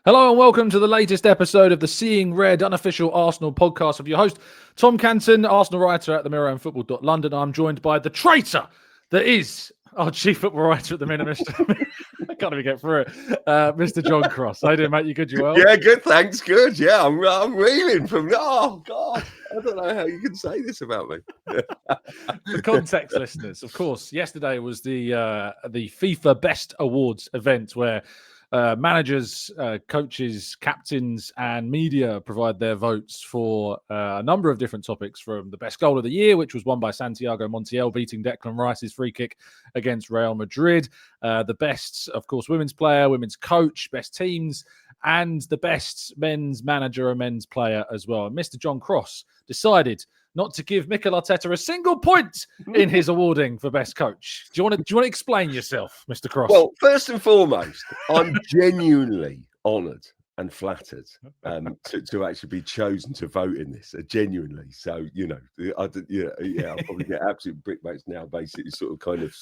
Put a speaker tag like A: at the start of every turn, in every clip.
A: Hello and welcome to the latest episode of the Seeing Red unofficial Arsenal podcast of your host, Tom Canton, Arsenal writer at the Mirror and football.london. I'm joined by the traitor that is our chief football writer at the minute, Mr. I can't even get through it. Mr. John Cross. How you doing, mate? You good? You well?
B: Yeah, good, thanks. Good. Yeah, I'm reeling from, oh, God. I don't know how you can say this about me.
A: For context listeners, of course, yesterday was the FIFA Best Awards event where managers, coaches, captains, and media provide their votes for a number of different topics, from the best goal of the year, which was won by Santiago Montiel, beating Declan Rice's free kick against Real Madrid. The best, of course, women's player, women's coach, best teams, and the best men's manager and men's player as well. And Mr. John Cross decided not to give Mikel Arteta a single point in his awarding for best coach. Do you want to explain yourself, Mr. Cross?
B: Well, first and foremost, I'm genuinely honoured and flattered to actually be chosen to vote in this. Genuinely, so I'll probably get absolute brickbats now, basically, sort of kind of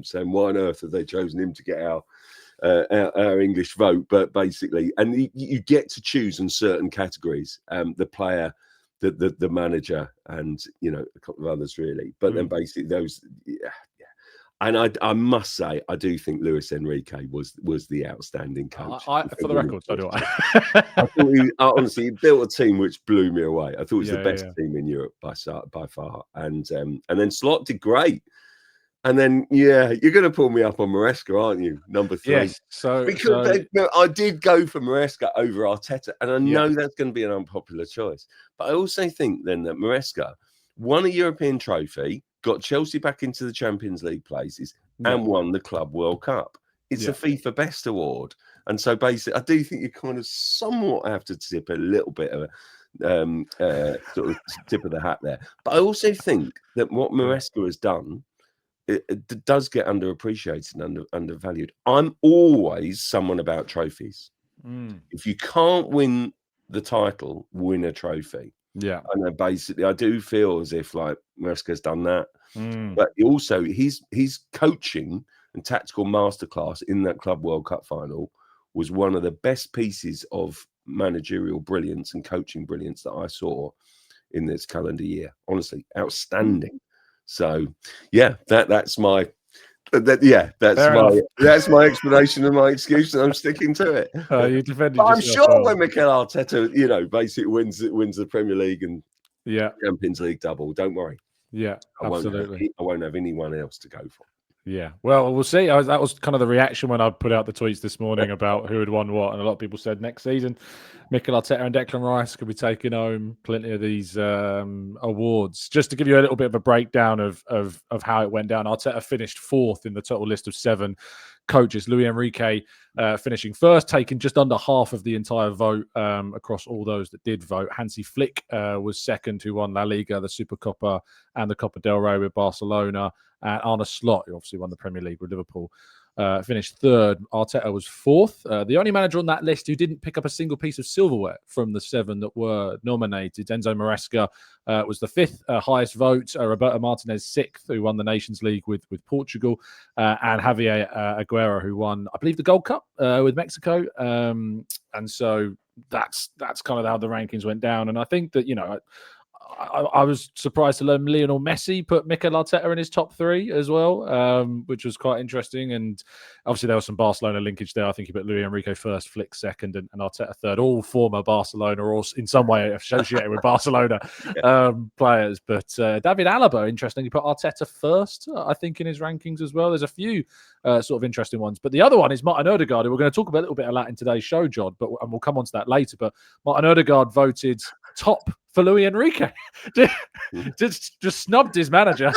B: saying, why on earth have they chosen him to get our English vote? But basically, and you get to choose in certain categories, the player, the manager, and a couple of others really. But then basically those, and I must say, I do think Luis Enrique was the outstanding coach.
A: For the record, so do I.
B: I thought honestly, he built a team which blew me away. I thought it was the best team in Europe by far. And then Slot did great. And then, you're going to pull me up on Maresca, aren't you? Number 3.
A: Yes.
B: Because I did go for Maresca over Arteta, and I know that's going to be an unpopular choice. But I also think then that Maresca won a European trophy, got Chelsea back into the Champions League places, and won the Club World Cup. It's a FIFA Best Award. And so basically, I do think you kind of somewhat have to tip a little bit of a sort of tip of the hat there. But I also think that what Maresca has done, it does get underappreciated and undervalued. I'm always someone about trophies. If you can't win the title, win a trophy.
A: Yeah.
B: And then basically, I do feel as if like Maresca's done that. But also, his coaching and tactical masterclass in that Club World Cup final was one of the best pieces of managerial brilliance and coaching brilliance that I saw in this calendar year. Honestly, outstanding. So, that's my explanation and my excuse, and I'm sticking to it.
A: You defended
B: I'm
A: yourself
B: sure
A: well.
B: when Mikel Arteta, basically wins the Premier League and Champions League double, don't worry.
A: Yeah, absolutely.
B: I won't have anyone else to go for.
A: Yeah, well, we'll see. That was kind of the reaction when I put out the tweets this morning about who had won what, and a lot of people said next season, Mikel Arteta and Declan Rice could be taking home plenty of these awards. Just to give you a little bit of a breakdown of how it went down, Arteta finished 4th in the total list of 7 coaches. Luis Enrique finishing 1st, taking just under half of the entire vote across all those that did vote. Hansi Flick was 2nd, who won La Liga, the Supercopa, and the Copa del Rey with Barcelona. Arne Slot, who obviously won the Premier League with Liverpool, finished 3rd. Arteta was 4th. The only manager on that list who didn't pick up a single piece of silverware from the 7 that were nominated. Enzo Maresca was the 5th highest vote. Roberto Martinez 6th, who won the Nations League with Portugal, and Javier Aguero, who won, I believe, the Gold Cup with Mexico. And so that's kind of how the rankings went down. And I think that, I was surprised to learn Lionel Messi put Mikel Arteta in his top 3 as well, which was quite interesting. And obviously there was some Barcelona linkage there. I think he put Luis Enrique 1st, Flick 2nd, and Arteta 3rd. All former Barcelona, or in some way associated with Barcelona players. But David Alaba, interestingly, put Arteta 1st, I think, in his rankings as well. There's a few sort of interesting ones. But the other one is Martin Ødegaard, who we're going to talk about a little bit of that in today's show, John, and we'll come on to that later. But Martin Ødegaard voted top for Luis Enrique. just snubbed his manager.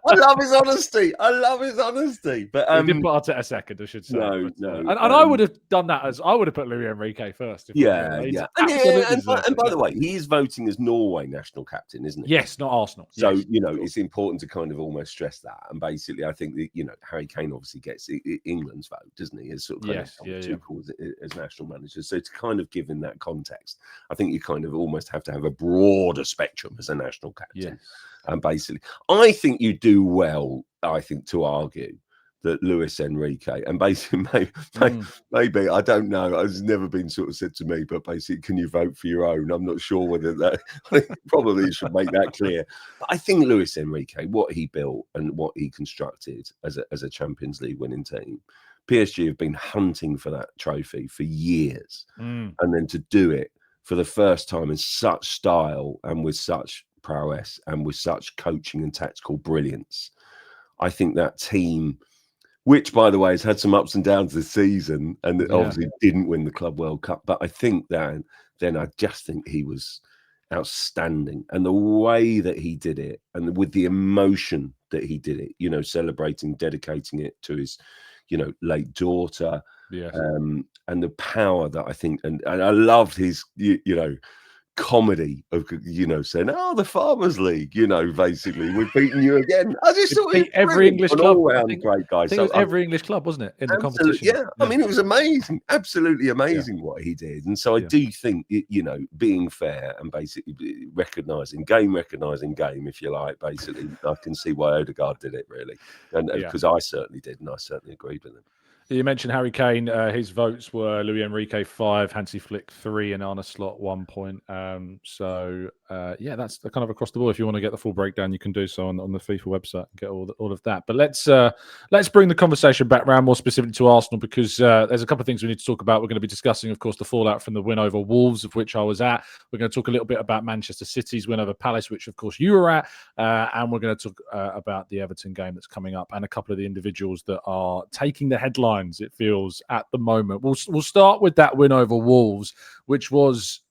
B: I love his honesty. But
A: he didn't put Arteta 2nd, I should say.
B: No.
A: And I would have done that I would have put Luis Enrique 1st.
B: And by the way, he is voting as Norway national captain, isn't he?
A: Yes, not Arsenal.
B: So,
A: yes,
B: it's important to kind of almost stress that. And basically, I think that, Harry Kane obviously gets England's vote, doesn't he? As sort of as national manager. So to kind of give in that context, I think you kind of almost have to have a broader spectrum as a national captain.
A: Yes.
B: And basically, I think you do well, to argue that Luis Enrique, and basically maybe I don't know, it's never been sort of said to me, but basically, can you vote for your own? I'm not sure whether that probably should make that clear. But I think Luis Enrique, what he built and what he constructed as a Champions League winning team, PSG have been hunting for that trophy for years, and then to do it for the first time in such style and with such prowess and with such coaching and tactical brilliance, I think that team, which, by the way, has had some ups and downs this season and obviously didn't win the Club World Cup. But I think that then I just think he was outstanding. And the way that he did it and with the emotion that he did it, you know, celebrating, dedicating it to his, you know, late daughter.
A: Yes.
B: And the power that I think, and I loved his, you know, comedy of, you know, saying, "Oh, the Farmers League," you know, basically, we've beaten you again. I just thought it was
A: every English club.
B: Great guy.
A: I think it was every English club, wasn't it, in the competition?
B: Yeah, I mean, it was amazing, absolutely amazing what he did. And so I do think, you know, being fair and basically recognizing game, if you like, basically, I can see why Odegaard did it, really, and because I certainly did, and I certainly agreed with him.
A: You mentioned Harry Kane. His votes were Luis Enrique 5, Hansi Flick 3, and Arne Slot 1 point. So that's kind of across the board. If you want to get the full breakdown, you can do so on the FIFA website and get all of that. But let's bring the conversation back around more specifically to Arsenal, because there's a couple of things we need to talk about. We're going to be discussing, of course, the fallout from the win over Wolves, of which I was at. We're going to talk a little bit about Manchester City's win over Palace, which of course you were at, and we're going to talk about the Everton game that's coming up and a couple of the individuals that are taking the headlines, it feels, at the moment. We'll start with that win over Wolves, which was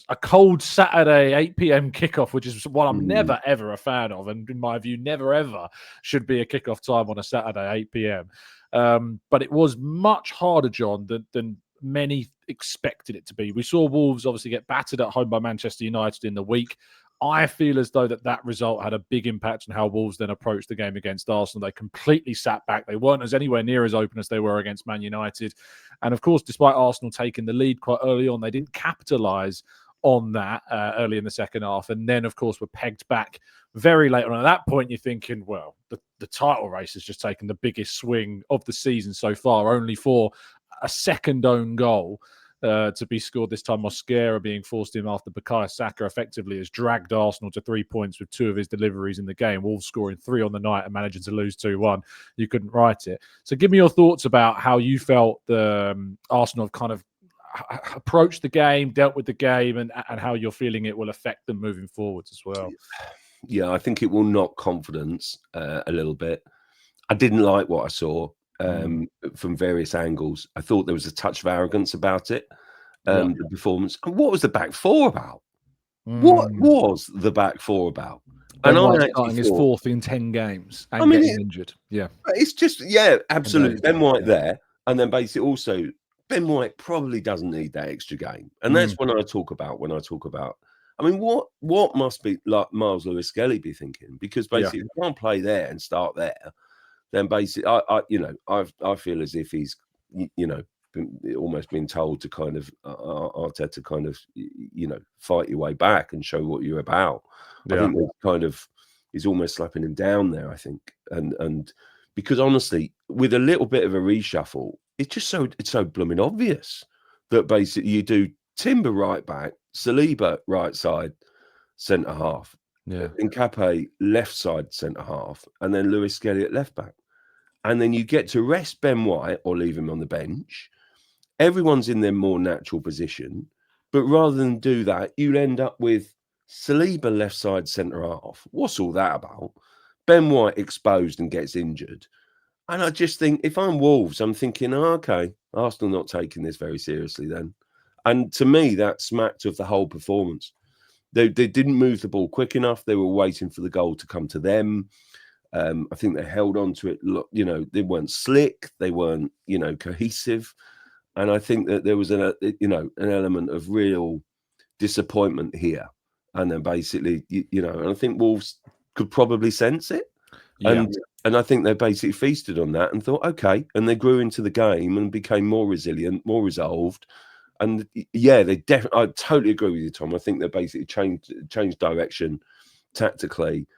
A: a cold Saturday 8 p.m. kickoff, which is what I'm never ever a fan of, and in my view never ever should be a kickoff time on a Saturday 8 p.m. But it was much harder, John, than many expected it to be. We saw Wolves obviously get battered at home by Manchester United in the week. I feel as though that result had a big impact on how Wolves then approached the game against Arsenal. They completely sat back. They weren't anywhere near as open as they were against Man United. And of course, despite Arsenal taking the lead quite early on, they didn't capitalise on that early in the second half. And then, of course, were pegged back very late on. At that point, you're thinking, well, the title race has just taken the biggest swing of the season so far, only for a second own goal to be scored this time. Mosquera being forced in after Bukayo Saka effectively has dragged Arsenal to 3 points with 2 of his deliveries in the game. Wolves scoring 3 on the night and managing to lose 2-1. You couldn't write it. So give me your thoughts about how you felt the Arsenal have kind of approached the game, dealt with the game, and how you're feeling it will affect them moving forwards as well.
B: Yeah, I think it will knock confidence a little bit. I didn't like what I saw from various angles. I thought there was a touch of arrogance about it, the performance. And what was the back four about? What was the back four about?
A: And I'm starting his 4th in 10 games and getting injured. Yeah,
B: it's just absolutely. Ben White there, and then basically also Ben White probably doesn't need that extra game, and that's when I talk about. I mean, what must be like Miles Lewis-Skelly be thinking? Because basically, if you can't play there and start there, then basically, I feel as if he's, almost been told to kind of Arteta kind of, fight your way back and show what you're about. I think it's kind of is almost slapping him down there. I think, and because honestly, with a little bit of a reshuffle, it's so blooming obvious that basically you do Timber right back, Saliba right side centre half, Nkape left side centre half, and then Lewis-Skelly at left back. And then you get to rest Ben White or leave him on the bench. Everyone's in their more natural position. But rather than do that, you'll end up with Saliba left side centre half. What's all that about? Ben White exposed and gets injured. And I just think, if I'm Wolves, I'm thinking, okay, Arsenal not taking this very seriously then. And to me, that smacked of the whole performance. They didn't move the ball quick enough. They were waiting for the goal to come to them. I think they held on to it. They weren't slick. They weren't, cohesive. And I think that there was an element of real disappointment here. And then basically, and I think Wolves could probably sense it. Yeah. And I think they basically feasted on that and thought, okay. And they grew into the game and became more resilient, more resolved. And they definitely, I totally agree with you, Tom. I think they basically changed direction tactically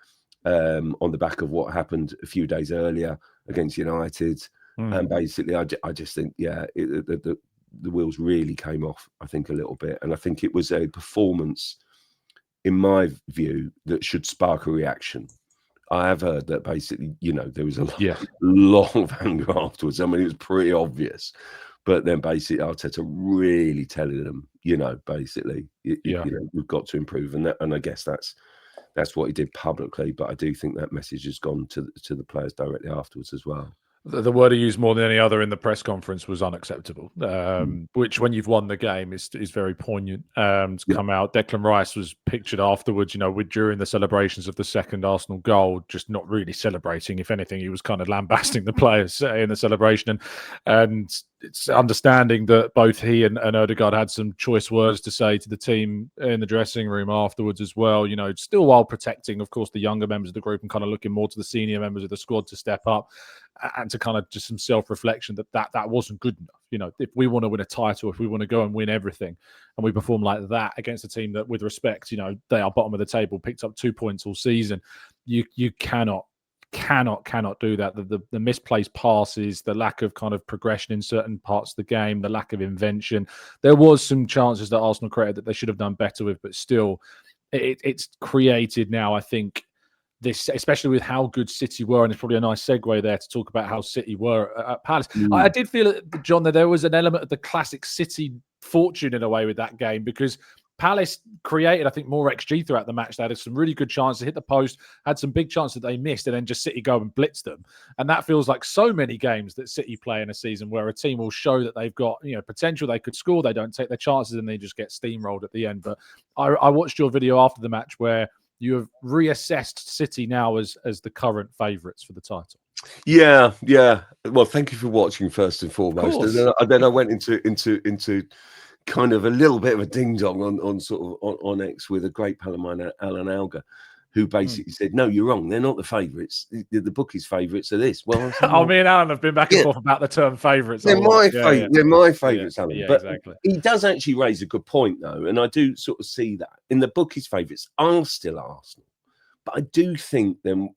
B: on the back of what happened a few days earlier. against United. And basically, I just think, the wheels really came off, I think, a little bit. And I think it was a performance, in my view, that should spark a reaction. I have heard that basically, there was a lot of anger afterwards. I mean, it was pretty obvious. But then basically Arteta really telling them, basically, we've got to improve. And I guess that's what he did publicly. But I do think that message has gone to the players directly afterwards as well.
A: The word he used more than any other in the press conference was unacceptable, which when you've won the game is very poignant to come out. Declan Rice was pictured afterwards, during the celebrations of the second Arsenal goal, just not really celebrating. If anything, he was kind of lambasting the players in the celebration. And it's understanding that both he and Ødegaard had some choice words to say to the team in the dressing room afterwards as well, still while protecting, of course, the younger members of the group and kind of looking more to the senior members of the squad to step up. And to kind of just some self-reflection that wasn't good enough. If we want to win a title, if we want to go and win everything, and we perform like that against a team that, with respect, they are bottom of the table, picked up 2 points all season, you cannot do that. The misplaced passes, the lack of kind of progression in certain parts of the game, the lack of invention. There was some chances that Arsenal created that they should have done better with, but still, it's created now, I think, this, especially with how good City were, and it's probably a nice segue there to talk about how City were at Palace. I did feel, John, that there was an element of the classic City fortune in a way with that game, because Palace created, I think, more XG throughout the match. They had some really good chances, hit the post, had some big chances that they missed, and then just City go and blitz them. And that feels like so many games that City play in a season where a team will show that they've got potential, they could score, they don't take their chances, and they just get steamrolled at the end. But I watched your video after the match where you have reassessed City now as the current favourites for the title.
B: Yeah. Well, thank you for watching first and foremost. And then I went into kind of a little bit of a ding dong on X with a great pal of mine, Alan Alga, who basically said, "No, you're wrong. They're not the favourites. The bookies' favourites are this." Well,
A: me and Alan have been back and forth about the term favourites.
B: They're my favourite. They're my favourites, Alan.
A: Yeah,
B: but
A: exactly.
B: He does actually raise a good point, though, and I do sort of see that in the bookies' favourites are still Arsenal, but I do think then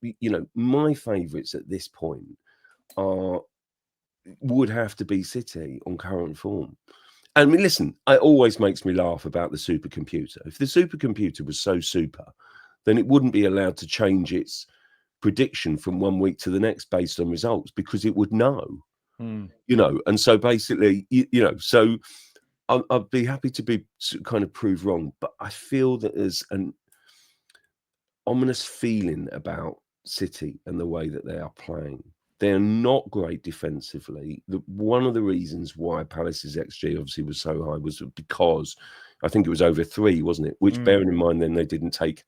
B: my favourites at this point would have to be City on current form. I mean, listen, it always makes me laugh about the supercomputer. If the supercomputer was so super, then it wouldn't be allowed to change its prediction from 1 week to the next based on results, because it would know, and so basically, so I'd be happy to be kind of proved wrong, but I feel that there's an ominous feeling about City and the way that they are playing. They're not great defensively. One of the reasons why Palace's XG obviously was so high was because I think it was over 3, wasn't it? Which, bearing in mind, then they didn't take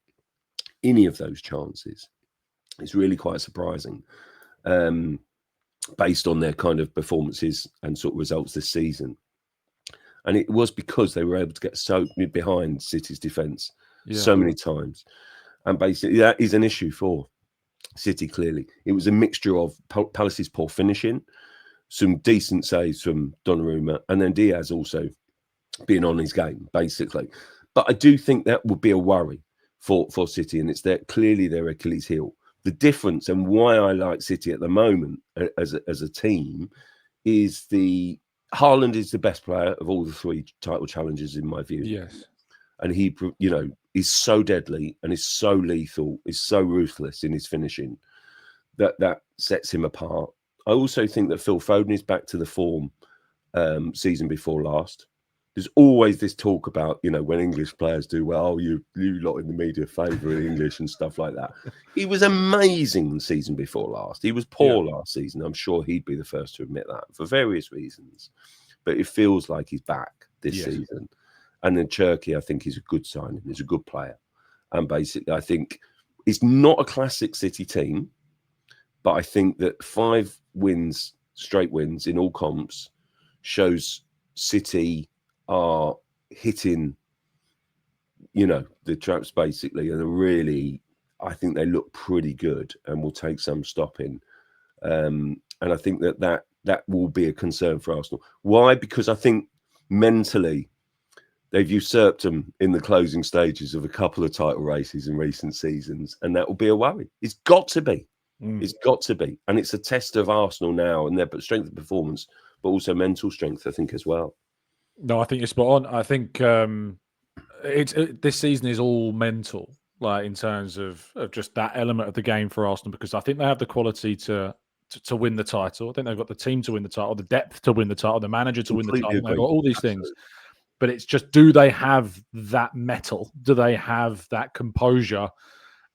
B: any of those chances. It's really quite surprising, based on their kind of performances and sort of results this season. And it was because they were able to get so behind City's defence so many times. And basically, that is an issue for City, clearly. It was a mixture of Palace's poor finishing, some decent saves from Donnarumma, and then Diaz also being on his game, basically. But I do think that would be a worry for City, and it's clearly their Achilles heel. The difference, and why I like City at the moment as a team, is Haaland is the best player of all the 3 title challengers, in my view.
A: Yes.
B: And he, is so deadly and is so lethal, is so ruthless in his finishing that sets him apart. I also think that Phil Foden is back to the form season before last. There's always this talk about, when English players do well, you lot in the media favour English and stuff like that. He was amazing the season before last. He was poor last season. I'm sure he'd be the first to admit that for various reasons. But it feels like he's back this season. And then Cherky, I think, is a good signing. He's a good player. And basically, I think it's not a classic City team, but I think that 5 straight wins in all comps, shows City are hitting, the traps basically. And really, I think they look pretty good and will take some stopping. And I think that will be a concern for Arsenal. Why? Because I think mentally, they've usurped them in the closing stages of a couple of title races in recent seasons, and that will be a worry. It's got to be. It's got to be. And it's a test of Arsenal now and their strength of performance, but also mental strength, I think, as well.
A: No, I think you're spot on. I think this season is all mental, like in terms of just that element of the game for Arsenal, because I think they have the quality to win the title. I think they've got the team to win the title, the depth to win the title, the manager to win the title. They've got all these things. But it's just, do they have that mettle? Do they have that composure?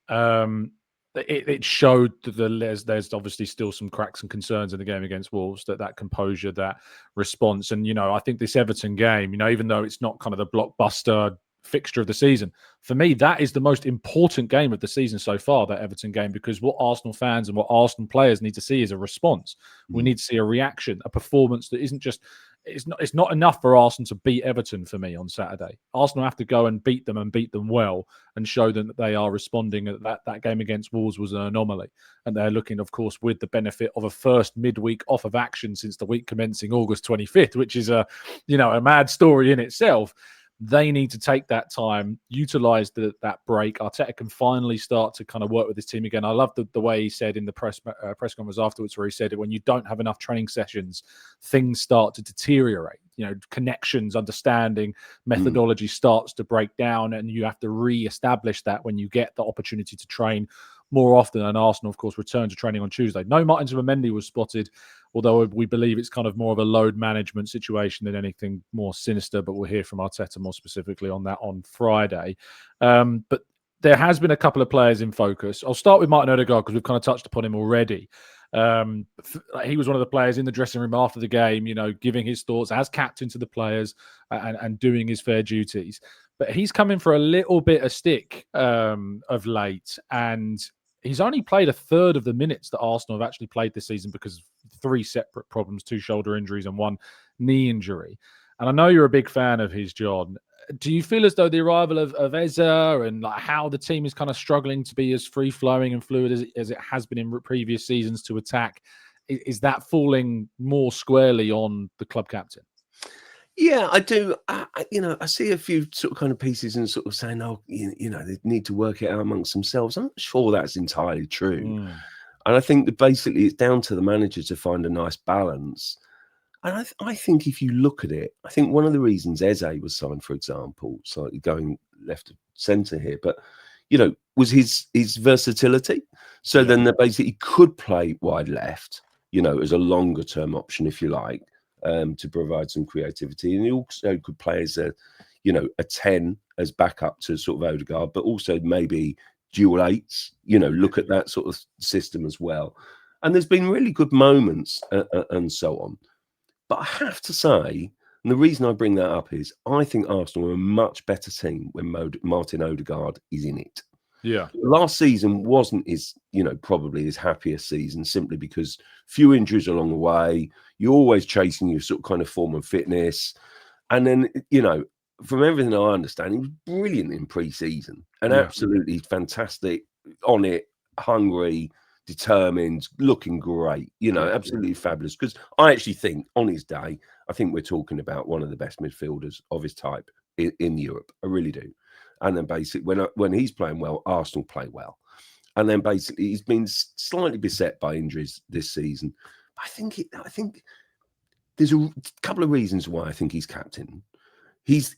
A: It showed that there's obviously still some cracks and concerns in the game against Wolves, that composure, that response. And, I think this Everton game, even though it's not kind of the blockbuster fixture of the season, for me, that is the most important game of the season so far, that Everton game, because what Arsenal fans and what Arsenal players need to see is a response. We need to see a reaction, a performance that isn't just, it's not enough for Arsenal to beat Everton for me on Saturday. Arsenal have to go and beat them well and show them that they are responding. That game against Wolves was an anomaly. And they're looking, of course, with the benefit of a first midweek off of action since the week commencing August 25th, which is a mad story in itself. They need to take that time, utilize that break. Arteta can finally start to kind of work with his team again. I love the way he said in the press conference afterwards, where he said that when you don't have enough training sessions, things start to deteriorate. Connections, understanding, methodology starts to break down, and you have to re-establish that when you get the opportunity to train more often. And Arsenal, of course, returned to training on Tuesday. No Martin Zubimendi was spotted, although we believe it's kind of more of a load management situation than anything more sinister, but we'll hear from Arteta more specifically on that on Friday. But there has been a couple of players in focus. I'll start with Martin Ødegaard, because we've kind of touched upon him already. He was one of the players in the dressing room after the game, giving his thoughts as captain to the players and doing his fair duties. But he's coming for a little bit of stick of late, and he's only played a third of the minutes that Arsenal have actually played this season because of 3 separate problems, 2 shoulder injuries and 1 knee injury. And I know you're a big fan of his, John. Do you feel as though the arrival of Eze and like how the team is kind of struggling to be as free-flowing and fluid as it has been in previous seasons to attack, is that falling more squarely on the club captain?
B: Yeah, I do. I see a few sort of kind of pieces and sort of saying, they need to work it out amongst themselves. I'm not sure that's entirely true. And I think that basically it's down to the manager to find a nice balance. And I think if you look at it, I think one of the reasons Eze was signed, for example, slightly going left of centre here, but, was his versatility. So then they basically could play wide left, as a longer term option, if you like. To provide some creativity, and he also could play as a 10 as backup to sort of Odegaard, but also maybe dual 8s. Look at that sort of system as well. And there's been really good moments and so on. But I have to say, and the reason I bring that up is I think Arsenal are a much better team when Martin Ødegaard is in it.
A: Yeah.
B: Last season wasn't probably his happiest season, simply because few injuries along the way. You're always chasing your sort of kind of form of fitness. And then, from everything I understand, he was brilliant in pre-season and absolutely fantastic on it, hungry, determined, looking great, absolutely fabulous. Because I actually think on his day, I think we're talking about one of the best midfielders of his type in Europe. I really do. And then basically when he's playing well, Arsenal play well. And then basically he's been slightly beset by injuries this season. I think there's a couple of reasons why I think he's captain. He's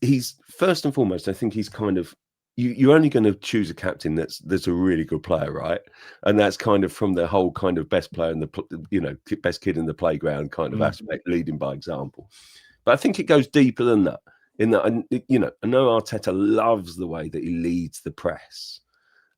B: first and foremost, I think he's kind of, you're only going to choose a captain that's a really good player, right? And that's kind of from the whole kind of best player in the, best kid in the playground kind of aspect, leading by example. But I think it goes deeper than that. In that, I know Arteta loves the way that he leads the press.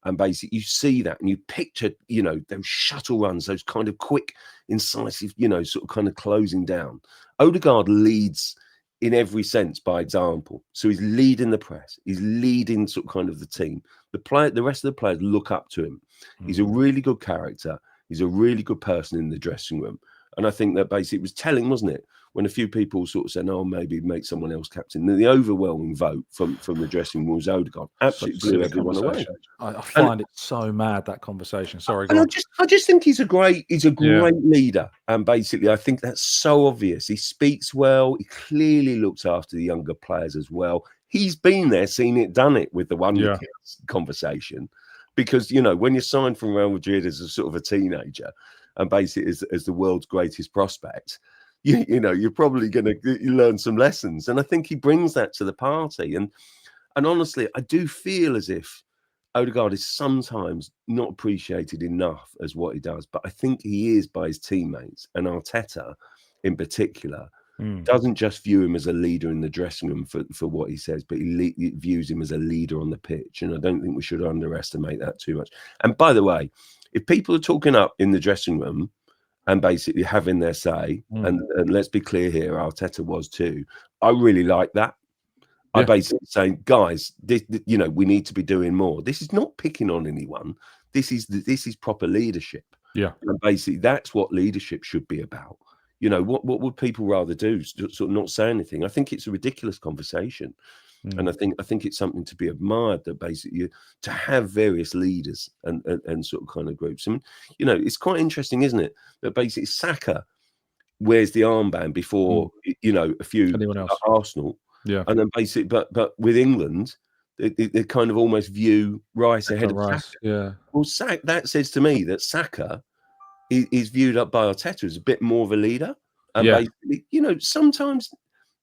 B: And basically, you see that and you picture, those shuttle runs, those kind of quick, incisive, sort of kind of closing down. Odegaard leads in every sense by example. So he's leading the press. He's leading sort of kind of the team. The rest of the players look up to him. He's a really good character. He's a really good person in the dressing room. And I think that basically it was telling, wasn't it? When a few people sort of said, "Oh, maybe make someone else captain." The overwhelming vote from the dressing room was Ødegaard. Absolutely blew everyone away.
A: I find it so mad, that conversation. Sorry,
B: and I just think he's a great leader. And basically, I think that's so obvious. He speaks well. He clearly looks after the younger players as well. He's been there, seen it, done it with the Wonder Kids conversation. because, you know, when you're signed from Real Madrid as a sort of a teenager and basically as the world's greatest prospect, you know, you're probably going to learn some lessons. And I think he brings that to the party. And honestly, I do feel as if Odegaard is sometimes not appreciated enough as what he does, but I think he is by his teammates, and Arteta in particular doesn't just view him as a leader in the dressing room for what he says, but he views him as a leader on the pitch. And I don't think we should underestimate that too much. And by the way, if people are talking up in the dressing room and basically having their say, and let's be clear here, Arteta was too, I really like that. I basically saying, guys, this, you know, we need to be doing more. This is not picking on anyone. This is proper leadership. Yeah, and basically that's what leadership should be about. You know, what would people rather do? Sort of not say anything. I think it's a ridiculous conversation, and I think it's something to be admired, that basically to have various leaders and sort of kind of groups. I mean, you know, it's quite interesting, isn't it, that basically Saka wears the armband before you know a few
A: anyone else.
B: Arsenal. Yeah, and then basically, but with England, they kind of almost view Rice ahead of Saka. Yeah, well, that says to me that Saka is viewed up by Arteta as a bit more of a leader. And basically, you know, sometimes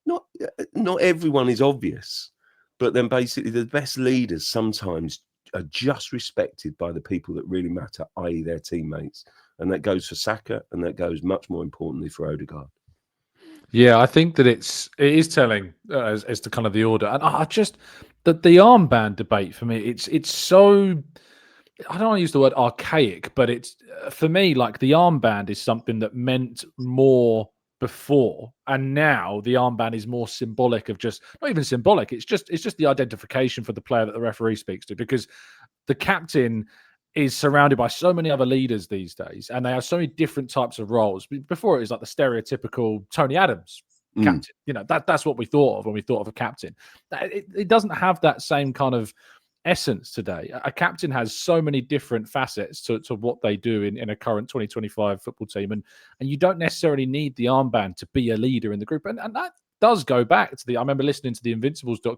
B: not everyone is obvious, but then basically the best leaders sometimes are just respected by the people that really matter, i.e. their teammates. And that goes for Saka, and that goes much more importantly for Odegaard.
A: Yeah, I think that it is telling as to kind of the order. And I just, the armband debate for me, it's so, I don't want to use the word archaic, but it's, for me, like the armband is something that meant more before, and now the armband is more symbolic of just, not even symbolic, it's just the identification for the player that the referee speaks to, because the captain is surrounded by so many other leaders these days, and they have so many different types of roles. Before, it was like the stereotypical Tony Adams captain. You know, that's what we thought of when we thought of a captain. It doesn't have that same kind of essence today. A captain has so many different facets to what they do in a current 2025 football team, and you don't necessarily need the armband to be a leader in the group, and that does go back to I remember listening to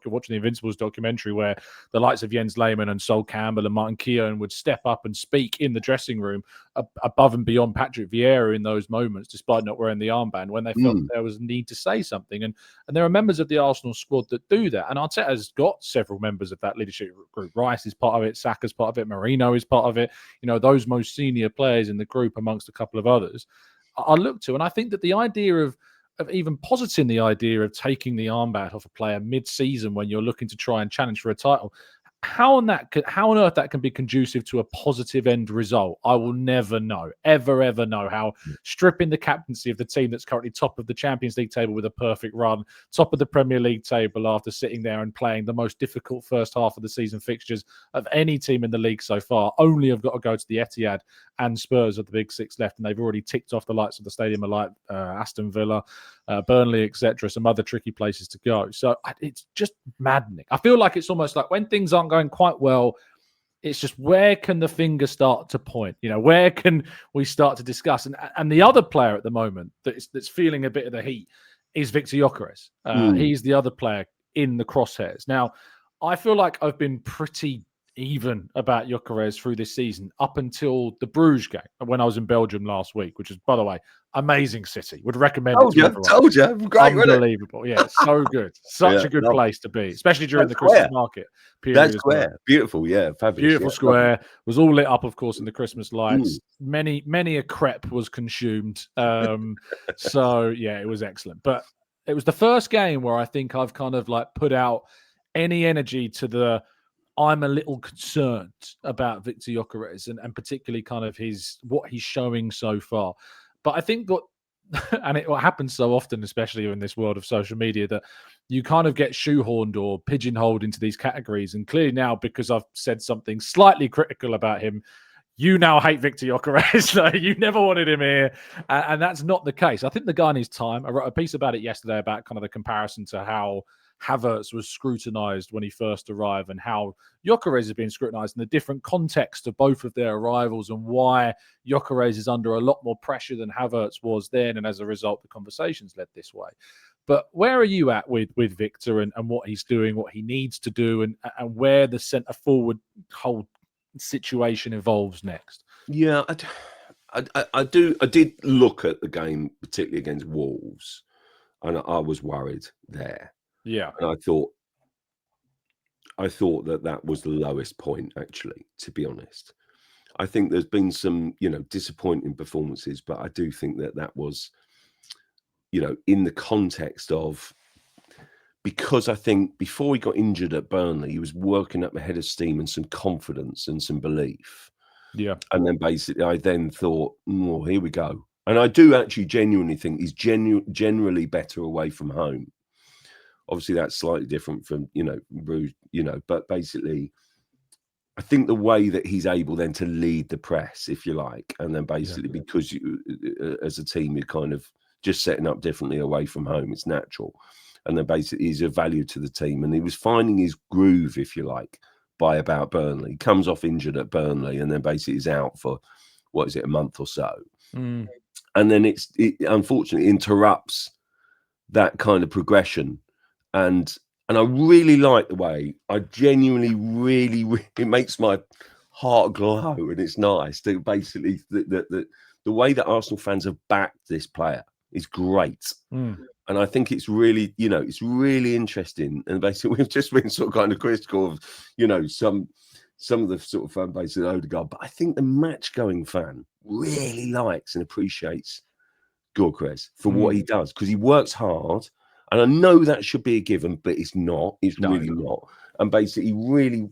A: watching the Invincibles documentary, where the likes of Jens Lehmann and Sol Campbell and Martin Keown would step up and speak in the dressing room above and beyond Patrick Vieira in those moments, despite not wearing the armband, when they felt there was a need to say something. And there are members of the Arsenal squad that do that. And Arteta's got several members of that leadership group. Rice is part of it, Saka's part of it, Marino is part of it. You know, those most senior players in the group, amongst a couple of others, I look to. And I think that the idea of even positing the idea of taking the armband off a player mid-season when you're looking to try and challenge for a title, how on earth that can be conducive to a positive end result, I will never know, ever know how stripping the captaincy of the team that's currently top of the Champions League table with a perfect run, top of the Premier League table after sitting there and playing the most difficult first half of the season fixtures of any team in the league so far, only have got to go to the Etihad and Spurs are the big six left, and they've already ticked off the likes of the stadium of like Aston Villa, Burnley, etc., some other tricky places to go. So it's just maddening. I feel like it's almost like when things aren't going quite well, it's just, where can the finger start to point? You know, where can we start to discuss? And the other player at the moment that's feeling a bit of the heat is Viktor Gyökeres. He's the other player in the crosshairs. Now, I feel like I've been pretty even about Gyokeres through this season up until the Bruges game when I was in Belgium last week, which is, by the way, amazing city. Would recommend it to everyone.
B: Told you. Great,
A: unbelievable. Yeah, so good. Such a good place to be, especially during the Christmas market period.
B: That square. Well. Beautiful, yeah. Fabulous.
A: Beautiful square. Lovely. Was all lit up, of course, in the Christmas lights. Many a crepe was consumed. So, yeah, it was excellent. But it was the first game where I think I've kind of like put out any energy to I'm a little concerned about Viktor Gyökeres and particularly kind of what he's showing so far. But I think what happens so often, especially in this world of social media, that you kind of get shoehorned or pigeonholed into these categories. And clearly now, because I've said something slightly critical about him, you now hate Viktor Gyökeres. You never wanted him here. And that's not the case. I think the guy needs time. I wrote a piece about it yesterday about kind of the comparison to how Havertz was scrutinised when he first arrived and how Gyokeres has been scrutinised in the different context of both of their arrivals and why Gyokeres is under a lot more pressure than Havertz was then. And as a result, the conversations led this way. But where are you at with Viktor and what he's doing, what he needs to do, and where the centre forward whole situation evolves next.
B: Yeah, I did look at the game, particularly against Wolves, and I was worried there.
A: Yeah.
B: And I thought that was the lowest point, actually, to be honest. I think there's been some, disappointing performances, but I do think that was, in the context of, because I think before he got injured at Burnley, he was working up a head of steam and some confidence and some belief.
A: Yeah.
B: And then basically I then thought, well, here we go. And I do actually genuinely think he's generally better away from home. Obviously, that's slightly different from, Bruges, but basically, I think the way that he's able then to lead the press, if you like, and then basically because you, as a team, you're kind of just setting up differently away from home, it's natural. And then basically he's a value to the team. And he was finding his groove, if you like, by about Burnley. He comes off injured at Burnley and then basically is out for, a month or so.
A: Mm.
B: And then it unfortunately interrupts that kind of progression. And I really like the way, I genuinely really it makes my heart glow, and it's nice that basically the way that Arsenal fans have backed this player is great.
A: Mm.
B: And I think it's really, it's really interesting. And basically we've just been sort of kind of critical of, some of the sort of fan base of Odegaard, but I think the match going fan really likes and appreciates Gyokeres for what he does, because he works hard. And I know that should be a given, but it's not. It's really not. And basically, really,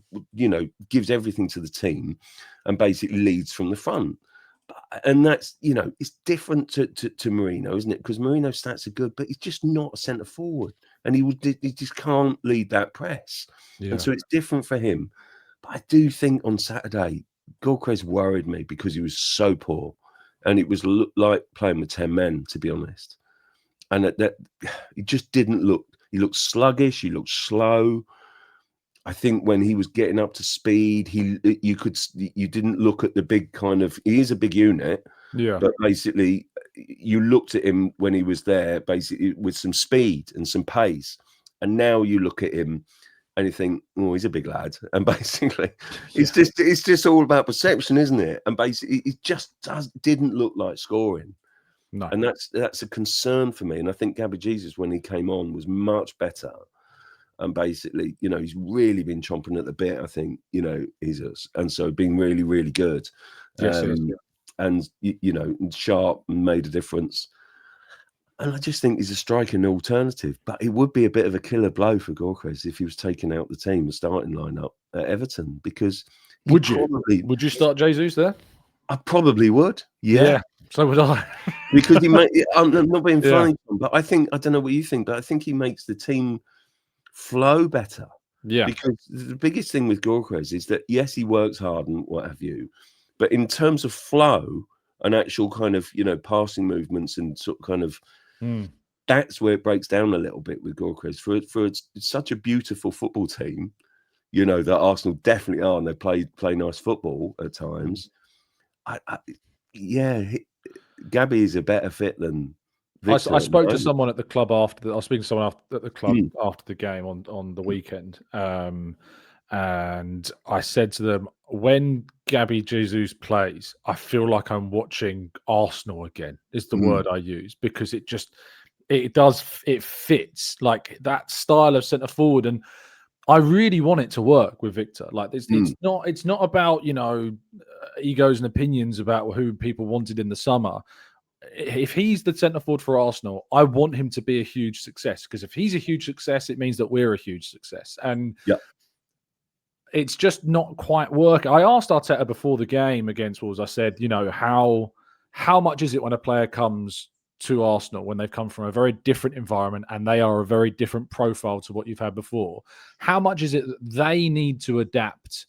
B: gives everything to the team and basically leads from the front. And that's, it's different to Mourinho, isn't it? Because Mourinho's stats are good, but he's just not a centre forward. And he just can't lead that press. Yeah. And so it's different for him. But I do think on Saturday, Gyokeres worried me because he was so poor. And it was like playing with 10 men, to be honest. And that he just didn't look, he looked sluggish, he looked slow. I think when he was getting up to speed, you didn't look at the big kind of, he is a big unit, but basically you looked at him when he was there, basically with some speed and some pace. And now you look at him and you think, oh, he's a big lad. And basically it's just all about perception, isn't it? And basically it just didn't look like scoring. No. And that's a concern for me. And I think Gabriel Jesus, when he came on, was much better. And basically, he's really been chomping at the bit, I think, and so being really, really good.
A: Yes,
B: and, sharp and made a difference. And I just think he's a striking alternative. But it would be a bit of a killer blow for Gyokeres if he was taking out the team, the starting lineup at Everton, because
A: would you start Jesus there?
B: I probably would. Yeah.
A: So would I.
B: Because I'm not being funny, but I don't know what you think, but I think he makes the team flow better. Yeah. Because the biggest thing with Gyokeres is that, yes, he works hard and what have you, but in terms of flow and actual kind of, passing movements and sort of kind of, that's where it breaks down a little bit with Gyokeres. For such a beautiful football team, that Arsenal definitely are, and they play nice football at times. Gabby is a better fit than Viktor.
A: I spoke to someone at the club after. I was speaking to someone at the club after the game on the weekend, and I said to them, when Gabriel Jesus plays, I feel like I'm watching Arsenal again. Is the word I use, because it fits like that style of centre forward, and I really want it to work with Viktor. Like it's not about egos and opinions about who people wanted in the summer. If he's the centre forward for Arsenal, I want him to be a huge success, because if he's a huge success, it means that we're a huge success. And it's just not quite working. I asked Arteta before the game against Wolves, I said, how much is it when a player comes to Arsenal, when they've come from a very different environment and they are a very different profile to what you've had before? How much is it that they need to adapt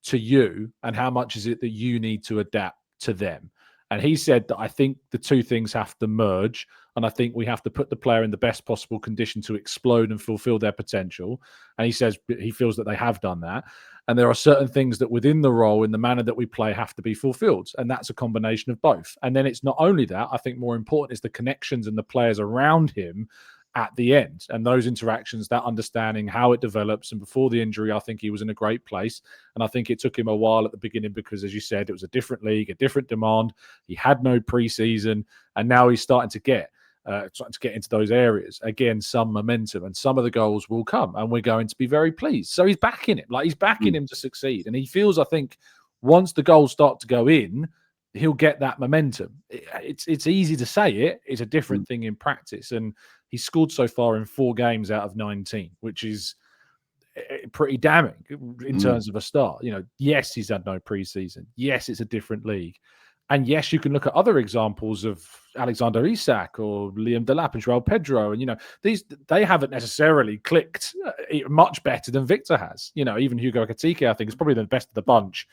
A: to you, and how much is it that you need to adapt to them? And he said that I think the two things have to merge, and I think we have to put the player in the best possible condition to explode and fulfill their potential. And he says he feels that they have done that. And there are certain things that within the role, in the manner that we play, have to be fulfilled. And that's a combination of both. And then it's not only that, I think more important is the connections and the players around him at the end. And those interactions, that understanding how it develops. And before the injury, I think he was in a great place. And I think it took him a while at the beginning because, as you said, it was a different league, a different demand. He had no preseason, and now he's starting to get into those areas again, some momentum, and some of the goals will come, and we're going to be very pleased. So he's backing him, like he's backing him to succeed, and he feels, I think, once the goals start to go in, he'll get that momentum. It's easy to say it; it's a different thing in practice. And he's scored so far in 4 games out of 19, which is pretty damning in terms of a start. You know, yes, he's had no preseason. Yes, it's a different league. And yes, you can look at other examples of Alexander Isak or Liam Delap and Joao Pedro. And, you know, they haven't necessarily clicked much better than Viktor has. You know, even Hugo Ekitike, I think, is probably the best of the bunch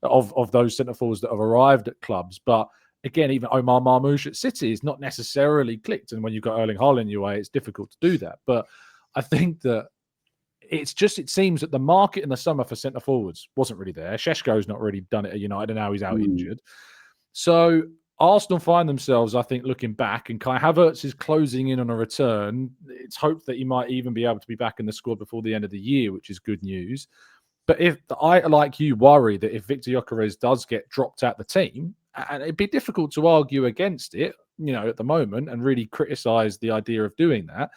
A: of those centre-forwards that have arrived at clubs. But again, even Omar Marmoush at City is not necessarily clicked. And when you've got Erling Haaland in your way, it's difficult to do that. But I think that it seems that the market in the summer for centre-forwards wasn't really there. Šeško's not really done it at United, and now he's out injured. So Arsenal find themselves, I think, looking back, and Kai Havertz is closing in on a return. It's hoped that he might even be able to be back in the squad before the end of the year, which is good news. But I, like you, worry that if Viktor Gyökeres does get dropped out the team, and it'd be difficult to argue against it, you know, at the moment, and really criticise the idea of doing that,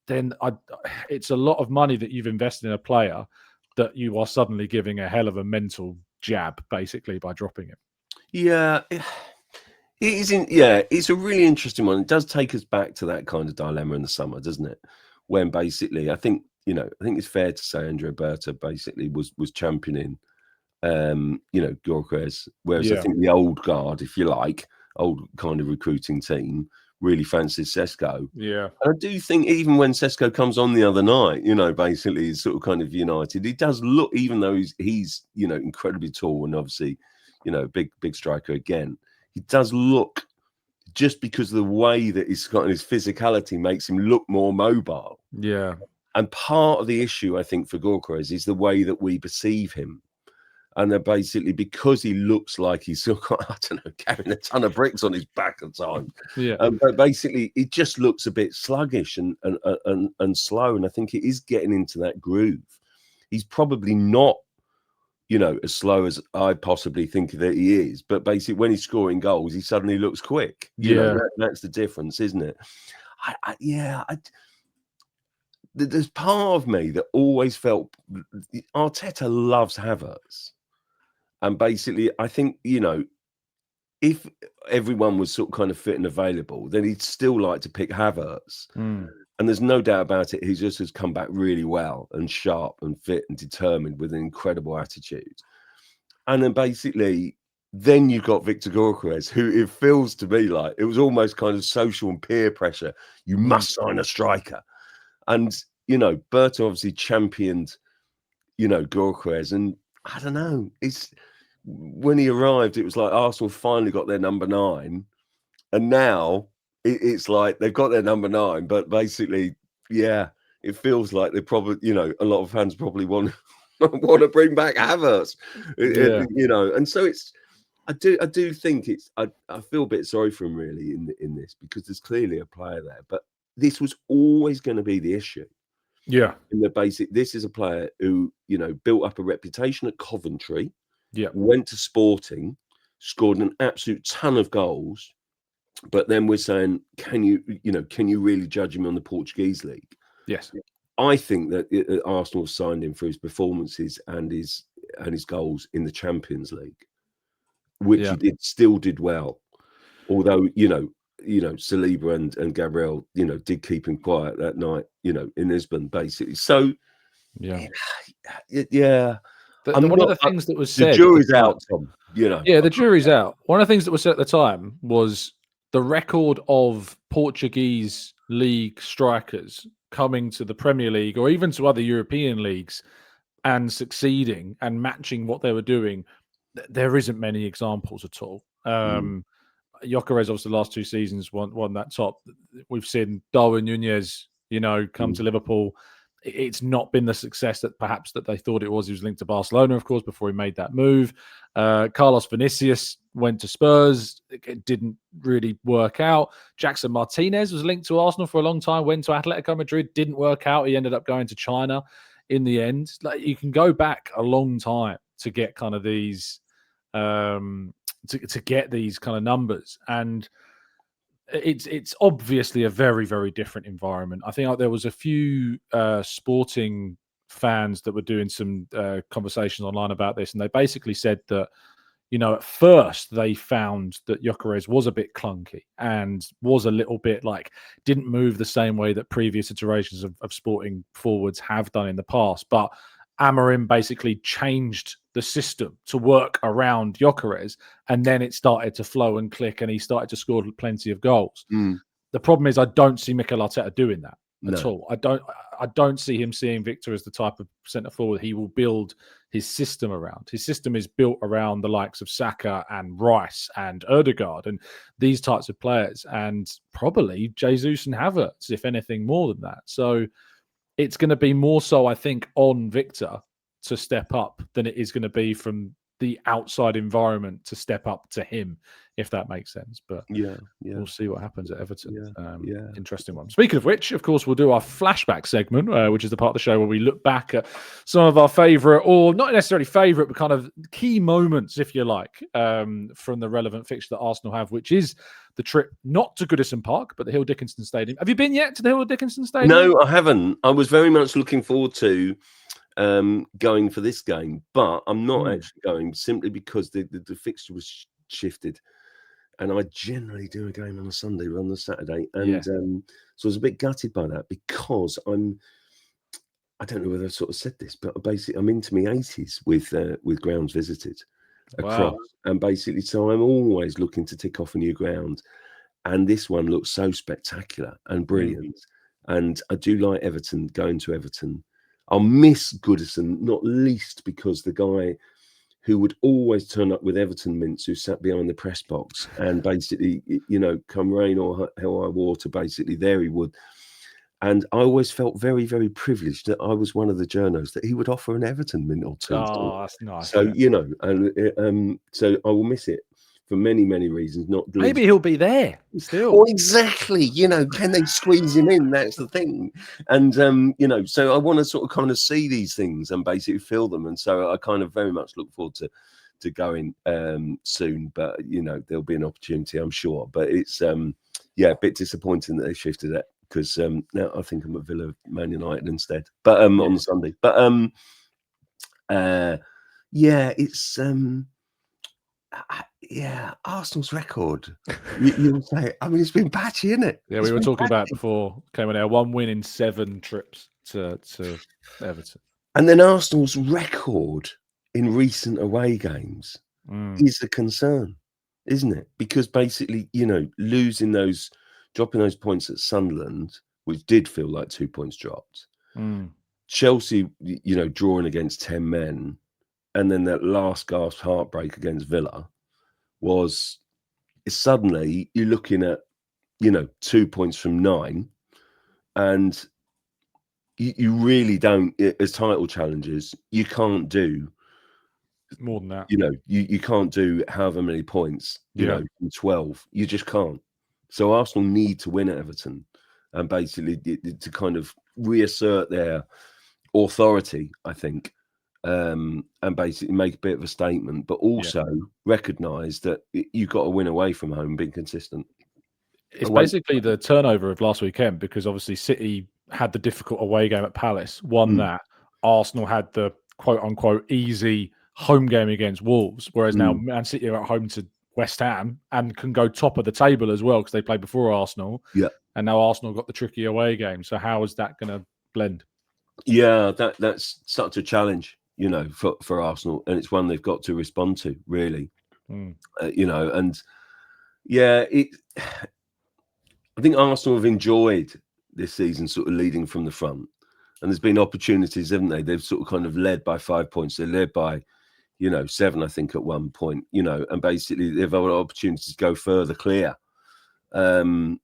A: then it's a lot of money that you've invested in a player that you are suddenly giving a hell of a mental jab, basically, by dropping him.
B: Yeah, it isn't. Yeah, it's a really interesting one. It does take us back to that kind of dilemma in the summer, doesn't it? When basically, I think it's fair to say Andrea Berta basically was championing, Gyokeres, whereas I think the old guard, if you like, old kind of recruiting team, really fancies Šeško.
A: Yeah,
B: and I do think even when Šeško comes on the other night, basically he's sort of kind of United. He does look, even though he's incredibly tall and obviously, big striker again. He does look, just because of the way that his physicality makes him look more mobile.
A: Yeah.
B: And part of the issue, I think, for Gyokeres is the way that we perceive him. And then basically, because he looks like he's sort of, I don't know, carrying a ton of bricks on his back at times.
A: Yeah.
B: But basically, it just looks a bit sluggish and slow. And I think it is getting into that groove. He's probably not, as slow as I possibly think that he is. But basically, when he's scoring goals, he suddenly looks quick. That's the difference, isn't it? There's part of me that always felt Arteta loves Havertz. And basically, I think, if everyone was sort of kind of fit and available, then he'd still like to pick Havertz. And there's no doubt about it. He just has come back really well and sharp and fit and determined with an incredible attitude. And then basically, then you've got Viktor Gyökeres, who it feels to me like it was almost kind of social and peer pressure. You must sign a striker. And, Berto obviously championed, Gyökeres. And I don't know, when he arrived, it was like Arsenal finally got their number 9. And now it's like they've got their number 9, but basically, it feels like they probably, a lot of fans probably want to bring back Havertz, and so I do think I feel a bit sorry for him really in this, because there's clearly a player there, but this was always going to be the issue.
A: Yeah.
B: In the basic, this is a player who, built up a reputation at Coventry, went to Sporting, scored an absolute ton of goals. But then we're saying, can you really judge him on the Portuguese league?
A: Yes.
B: I think that Arsenal signed him for his performances and his goals in the Champions League, which he still did well. Although, Saliba and Gabriel, did keep him quiet that night, in Lisbon, basically. So,
A: yeah.
B: One of the
A: things that was said,
B: the jury's out, Tom.
A: Yeah, the jury's out. One of the things that was said at the time was the record of Portuguese league strikers coming to the Premier League or even to other European leagues and succeeding and matching what they were doing. There isn't many examples at all. Gyökeres, obviously, the last 2 seasons won that top. We've seen Darwin Núñez, come to Liverpool. it's not been the success that perhaps that they thought it was. He was linked to Barcelona, of course, before he made that move. Carlos Vinicius went to Spurs. It didn't really work out. Jackson Martinez was linked to Arsenal for a long time, went to Atletico Madrid, didn't work out. He ended up going to China in the end. Like, you can go back a long time to get kind of these, to get these kind of numbers. And it's obviously a very, very different environment. I think there was a few sporting fans that were doing some conversations online about this, and they basically said that, at first they found that Gyokeres was a bit clunky and was a little bit didn't move the same way that previous iterations of sporting forwards have done in the past. But Amorim basically changed the system to work around Gyokeres, and then it started to flow and click, and he started to score plenty of goals. The problem is I don't see Mikel Arteta doing that at all. I don't see him seeing Viktor as the type of centre forward he will build his system around. His system is built around the likes of Saka and Rice and Ødegaard and these types of players, and probably Jesus and Havertz, if anything more than that. So it's going to be more so, I think, on Viktor to step up than it is going to be from the outside environment to step up to him, if that makes sense. But we'll see what happens at Everton. Interesting one. Speaking of which, of course, we'll do our flashback segment, which is the part of the show where we look back at some of our favourite, or not necessarily favourite, but kind of key moments, if you like, from the relevant fixture that Arsenal have, which is the trip not to Goodison Park, but the Hill Dickinson Stadium. Have you been yet to the Hill Dickinson Stadium?
B: No, I haven't. I was very much looking forward to going for this game, but I'm not actually going simply because the fixture was shifted, and I generally do a game on a Sunday rather than a Saturday, and so I was a bit gutted by that, because I don't know whether I sort of said this, but basically I'm into my 80s with grounds visited across, and basically so I'm always looking to tick off a new ground, and this one looks so spectacular and brilliant, and I do like Everton, going to Everton. I'll miss Goodison, not least because the guy who would always turn up with Everton mints, who sat behind the press box, and basically, come rain or hell high water, basically there he would. And I always felt very, very privileged that I was one of the journos that he would offer an Everton mint or two.
A: Oh, that's nice.
B: So, and so I will miss it for many, many reasons. Not
A: maybe he'll be there still.
B: Well, exactly. Can they squeeze him in? That's the thing. And so I want to sort of kind of see these things and basically feel them. And so I kind of very much look forward to going soon. But there'll be an opportunity, I'm sure. But it's a bit disappointing that they shifted it, because now I think I'm at Villa Man United instead. But on the Sunday. But it's Arsenal's record. You'll say, I mean, it's been patchy, isn't it?
A: Yeah, we were talking about before came on air. 1 win in 7 trips to Everton.
B: And then Arsenal's record in recent away games is a concern, isn't it? Because basically, dropping those points at Sunderland, which did feel like 2 points dropped. Chelsea, drawing against 10 men. And then that last gasp heartbreak against Villa was suddenly you're looking at, 2 points from 9. And you really don't, as title challengers, you can't do
A: more than that.
B: You can't do however many points, from 12. You just can't. So Arsenal need to win at Everton, and basically to kind of reassert their authority, I think. And basically make a bit of a statement, but also recognise that you've got to win away from home, being consistent.
A: It's basically the turnover of last weekend, because obviously City had the difficult away game at Palace, won that. Arsenal had the quote-unquote easy home game against Wolves, whereas now Man City are at home to West Ham and can go top of the table as well, because they played before Arsenal. Yeah. And now Arsenal got the tricky away game. So how is that going to blend? Yeah,
B: that's such a challenge, for Arsenal, and it's one they've got to respond to, really. I think Arsenal have enjoyed this season sort of leading from the front, and there's been opportunities, haven't they? They've sort of kind of led by 5 points. They led by, 7, I think, at one point, and basically they've had opportunities to go further clear. And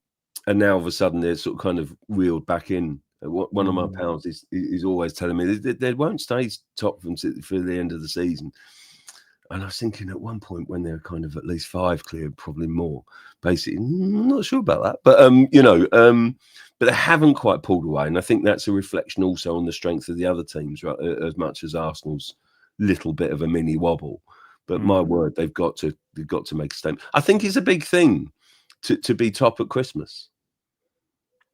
B: now all of a sudden they're sort of kind of reeled back in One of my pals is always telling me they won't stay top for the end of the season. And I was thinking at one point when they're kind of at least 5 clear, probably more. Basically, I'm not sure about that, but but they haven't quite pulled away, and I think that's a reflection also on the strength of the other teams, right? As much as Arsenal's little bit of a mini wobble, but my word, they've got to make a statement. I think it's a big thing to be top at Christmas,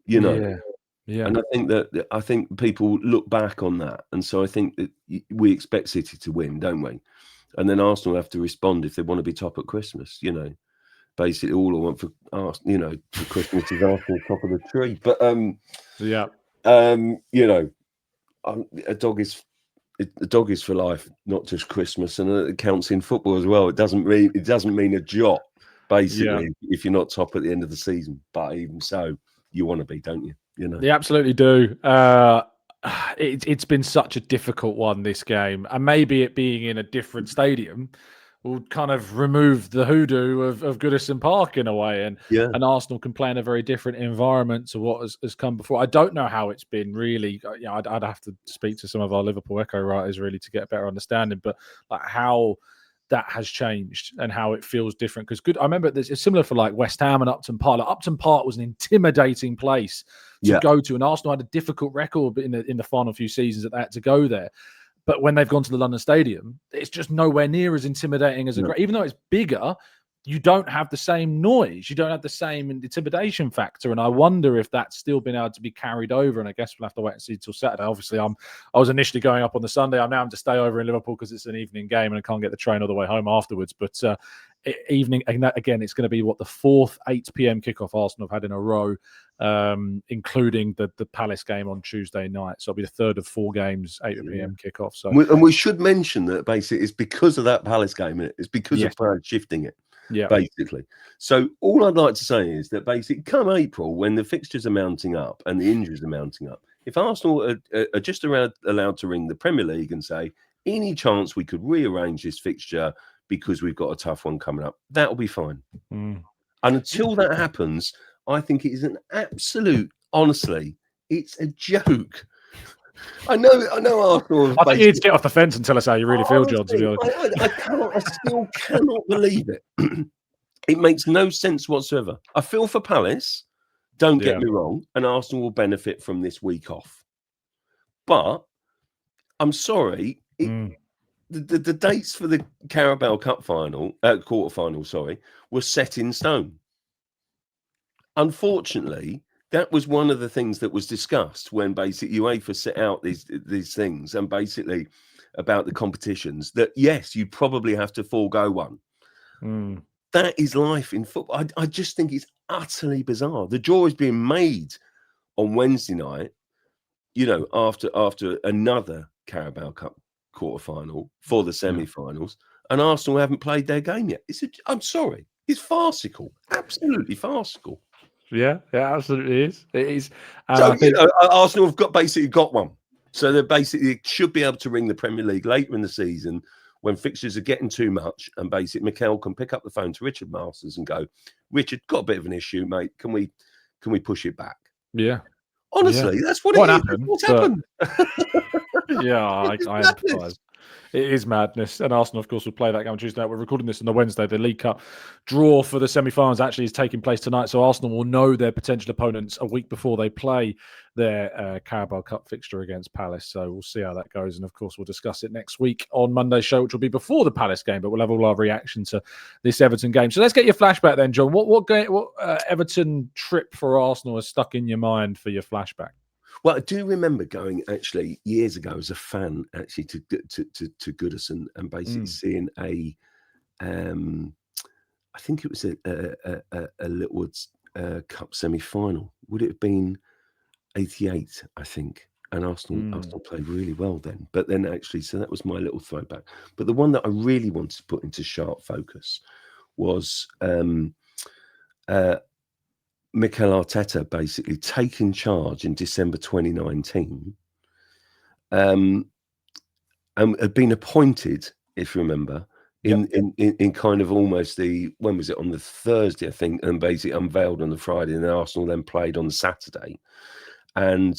B: Yeah. And I think people look back on that, and so I think that we expect City to win, don't we? And then Arsenal have to respond if they want to be top at Christmas. Basically all I want for Christmas is Arsenal top of the tree. But a dog is for life, not just Christmas, and it counts in football as well. It doesn't mean a jot, basically, if you're not top at the end of the season. But even so, you want to be, don't you?
A: You absolutely do. It's been such a difficult one, this game, and maybe it being in a different stadium will kind of remove the hoodoo of Goodison Park in a way, and Arsenal can play in a very different environment to what has come before. I don't know how it's been really. I'd have to speak to some of our Liverpool Echo writers really to get a better understanding, but like how that has changed and how it feels different. Because I remember it's similar for like West Ham and Upton Park. Like Upton Park was an intimidating place to go to, and Arsenal had a difficult record in the final few seasons that they had to go there. But when they've gone to the London Stadium, it's just nowhere near as intimidating as even though it's bigger, you don't have the same noise. You don't have the same intimidation factor. And I wonder if that's still been able to be carried over. And I guess we'll have to wait and see till Saturday. Obviously, I was initially going up on the Sunday. I'm now having to stay over in Liverpool because it's an evening game and I can't get the train all the way home afterwards. But evening, again, it's going to be the 4th 8 p.m. kickoff Arsenal have had in a row, including the Palace game on Tuesday night. So it'll be the 3rd of 4 games, 8 p.m. kickoff. So,
B: and we should mention that basically it's because of that Palace game. It's because of Palace shifting it. Basically. So all I'd like to say is that basically come April, when the fixtures are mounting up and the injuries are mounting up, if Arsenal are just allowed to ring the Premier League and say, any chance we could rearrange this fixture because we've got a tough one coming up, that'll be fine. And until that happens, I think it is an absolute, honestly, it's a joke. I know Arsenal.
A: I think you need to get off the fence and tell us how you really feel, John. To be honest,
B: I still cannot believe it. It makes no sense whatsoever. I feel for Palace. Don't get me wrong, and Arsenal will benefit from this week off. But I'm sorry, the dates for the Carabao Cup quarter-final, were set in stone. Unfortunately, that was one of the things that was discussed when basically UEFA set out these things, and basically about the competitions, that yes, you probably have to forego one. That is life in football. I just think it's utterly bizarre. The draw is being made on Wednesday night, after another Carabao Cup quarter-final for the semi-finals, and Arsenal haven't played their game yet. I'm sorry, it's farcical, absolutely farcical.
A: Yeah, absolutely is. It is.
B: So Arsenal have basically got one. So they basically should be able to ring the Premier League later in the season when fixtures are getting too much, and basically Mikel can pick up the phone to Richard Masters and go, "Richard, got a bit of an issue, mate. Can we push it back?"
A: Yeah.
B: Honestly, that's what happened. What's happened?
A: I empathise. It is madness. And Arsenal, of course, will play that game on Tuesday. We're recording this on the Wednesday. The League Cup draw for the semi-finals actually is taking place tonight. So Arsenal will know their potential opponents a week before they play their Carabao Cup fixture against Palace. So we'll see how that goes. And, of course, we'll discuss it next week on Monday's show, which will be before the Palace game. But we'll have all our reaction to this Everton game. So let's get your flashback then, John. What Everton trip for Arsenal has stuck in your mind for your flashback?
B: Well, I do remember going actually years ago as a fan actually to Goodison and basically seeing I think it was a Littlewoods Cup semi-final. Would it have been 88? I think, and Arsenal played really well then. But then actually, so that was my little throwback. But the one that I really wanted to put into sharp focus was Mikel Arteta basically taking charge in December 2019 and had been appointed, if you remember, in kind of almost when was it, on the Thursday, I think, and basically unveiled on the Friday, and then Arsenal then played on the Saturday. And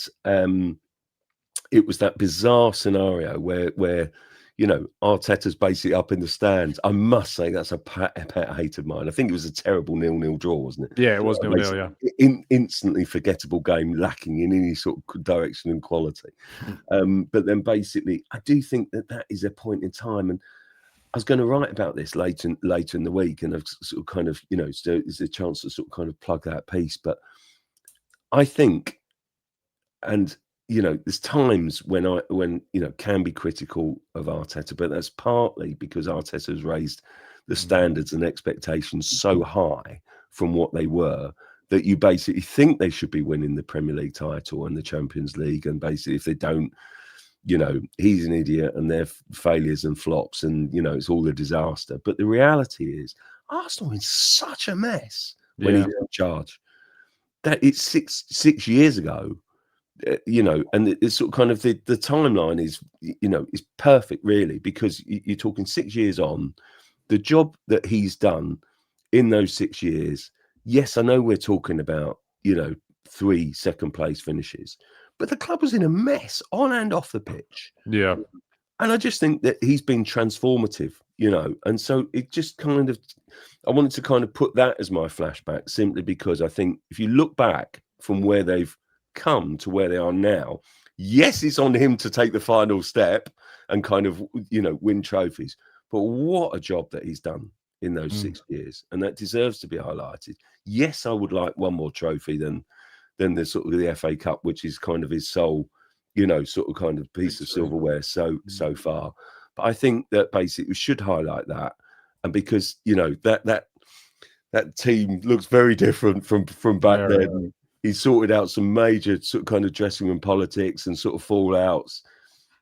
B: it was that bizarre scenario where you know, Arteta's basically up in the stands. I must say that's a pet hate of mine. I think it was a terrible 0-0 draw, wasn't it?
A: Yeah, it was 0-0,
B: yeah. Instantly forgettable game, lacking in any sort of direction and quality. But then basically, I do think that is a point in time. And I was going to write about this later in the week, and I've sort of kind of, you know, so there's a chance to sort of kind of plug that piece. But I think, and you know, there's times when you know, can be critical of Arteta, but that's partly because Arteta has raised the standards and expectations so high from what they were that you basically think they should be winning the Premier League title and the Champions League, and basically if they don't, you know, he's an idiot and they're failures and flops, and you know, it's all a disaster. But the reality is, Arsenal is such a mess when he's in charge. That it's six years ago. You know, and it's sort of kind of the timeline is, you know, is perfect really, because you're talking 6 years on, the job that he's done in those 6 years. Yes, I know we're talking about, you know, 3 second place finishes, but the club was in a mess on and off the pitch.
A: Yeah.
B: And I just think that he's been transformative, you know, and so it just kind of, I wanted to kind of put that as my flashback, simply because I think if you look back from where they've come to where they are now, yes, it's on him to take the final step and kind of, you know, win trophies, but what a job that he's done in those 6 years, and that deserves to be highlighted. Yes, I would like one more trophy than the sort of the FA Cup, which is kind of his sole, you know, sort of kind of piece of silverware so far. But I think that basically we should highlight that, and because, you know, that team looks very different from back then. He's sorted out some major sort of kind of dressing room politics and sort of fallouts.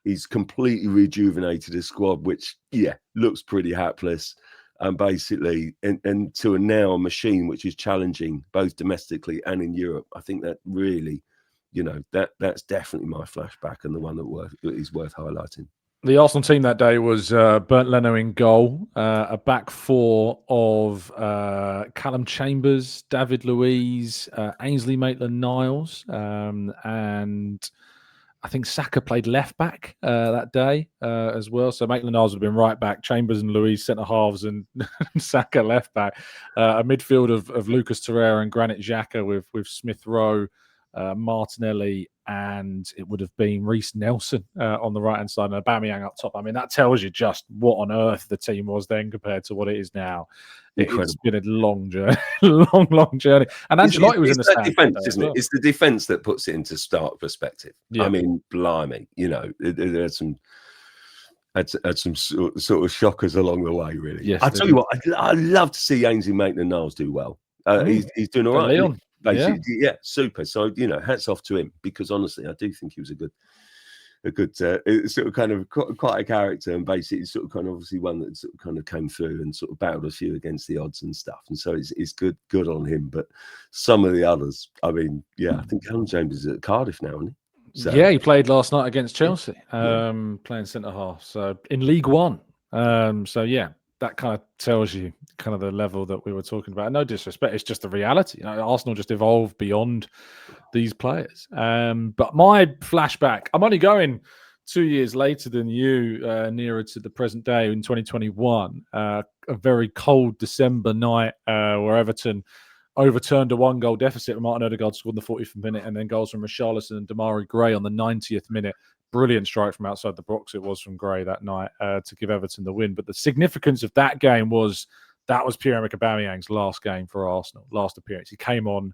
B: He's completely rejuvenated his squad, which, yeah, looks pretty hapless. And basically, and to now a machine which is challenging both domestically and in Europe. I think that really, you know, that's definitely my flashback, and the one that is worth highlighting.
A: The Arsenal team that day was Bernd Leno in goal, a back four of Callum Chambers, David Luiz, Ainsley Maitland-Niles, and I think Saka played left back that day as well. So Maitland-Niles would have been right back, Chambers and Luiz centre halves, and Saka left back. A midfield of Lucas Torreira and Granit Xhaka with Smith Rowe, Martinelli, and it would have been Reece Nelson on the right-hand side and Aubameyang up top. I mean, that tells you just what on earth the team was then compared to what it is now. It's been a long journey, long journey. And Ancelotti was in the stand.
B: Defense, isn't it? It's the defense that puts it into stark perspective. Yeah. I mean, blimey, you know, there had some sort of shockers along the way, really. Yes, I tell you what, I'd love to see Ainsley Maitland-Niles do well. He's doing all right.
A: Leon.
B: Basically, yeah, super. So, you know, hats off to him, because honestly, I do think he was a good sort of kind of quite a character, and basically sort of kind of obviously one that sort of kind of came through and sort of battled a few against the odds and stuff. And so it's good on him. But some of the others, I mean, yeah, I think Callum James is at Cardiff now, isn't he?
A: So, yeah, he played last night against Chelsea, playing centre half. So in League One. So yeah, that kind of tells you kind of the level that we were talking about. No disrespect, it's just the reality. You know, Arsenal just evolved beyond these players. But my flashback, I'm only going 2 years later than you, nearer to the present day in 2021. A very cold December night where Everton overturned a 1-goal deficit. Martin Ødegaard scored in the 40th minute, and then goals from Richarlison and Damari Gray on the 90th minute. Brilliant strike from outside the box it was from Gray that night to give Everton the win. But the significance of that game was that was Pierre-Emerick Aubameyang's last game for Arsenal, last appearance. He came on,